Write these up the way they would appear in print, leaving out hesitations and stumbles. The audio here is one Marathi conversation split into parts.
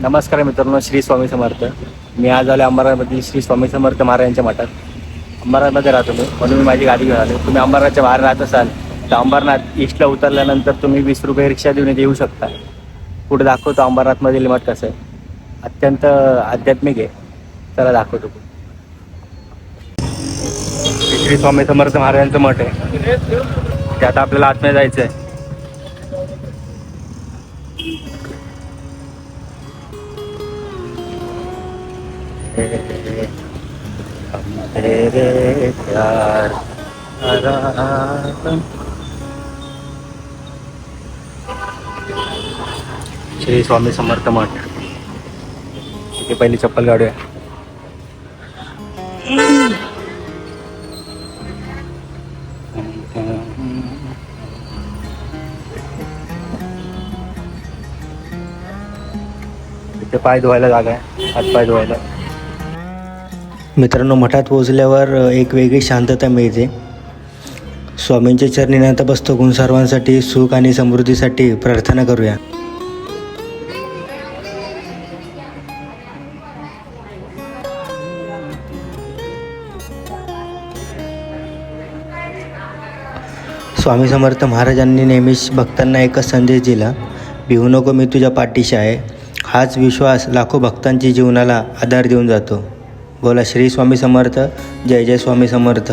नमस्कार मित्रांनो, श्री स्वामी समर्थ. मी आज आलो अंबरनाथमधील श्री स्वामी समर्थ महाराजांच्या मठात. अंबरनाथमध्ये राहतो मी, म्हणून मी माझी गाडी घेऊन आलो. तुम्ही अंबरनाथच्या बाहेर राहत असाल तर अंबरनाथ ईस्टला उतरल्यानंतर तुम्ही 20 रुपये रिक्षा देऊन येऊ शकता. पुढे दाखवतो अंबरनाथमधील मठ कसं आहे. अत्यंत आध्यात्मिक आहे. चला दाखवतो. श्री स्वामी समर्थ महाराजांचं मठ आहे. ते आता आपल्याला आतमध्ये जायचं आहे. तेरे प्यार श्री स्वामी समर्थ मठ. इथे पहिली चप्पल काढूया. इथे पाय धुवायला जागा आहे, हात पाय धुवायला. मित्रांनो, मठात पोहोचल्यावर एक वेगळी शांतता मिळते. स्वामींच्या चरणी नतमस्तक होऊन सर्वांसाठी सुख आणि समृद्धीसाठी प्रार्थना करूया. स्वामी समर्थ महाराजांनी नेहमीच भक्तांना एकच संदेश दिला, भिवू नको, मी तुझ्या पाठीशी आहे. हाच विश्वास लाखो भक्तांच्या जीवनाला आधार देऊन जातो. बोला श्री स्वामी समर्थ. जय जय स्वामी समर्थ.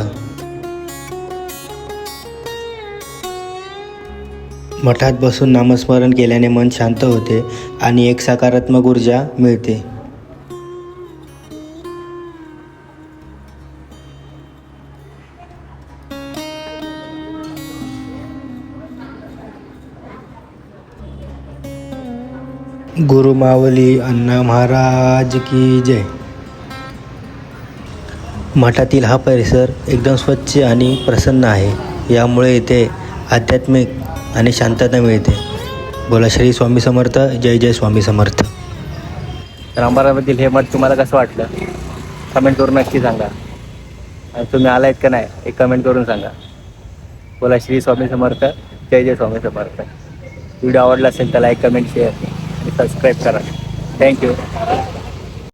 मठात बसून नामस्मरण केल्याने मन शांत होते आणि एक सकारात्मक ऊर्जा मिळते. गुरु माऊली अण्णा महाराज की जय. मठातील हा परिसर एकदम स्वच्छ आणि प्रसन्न आहे. यामुळे इथे आध्यात्मिक आणि शांतता मिळते. बोला श्री स्वामी समर्थ. जय जय स्वामी समर्थ. तर अंबरनाथमधील हे मठ तुम्हाला कसं वाटलं कमेंट करून नक्की सांगा. आणि तुम्ही आलायत का नाही हे कमेंट करून सांगा. बोला श्री स्वामी समर्थ. जय जय स्वामी समर्थ. व्हिडिओ आवडला असेल तर लाईक, कमेंट, शेअर आणि सबस्क्राईब करा. थँक्यू.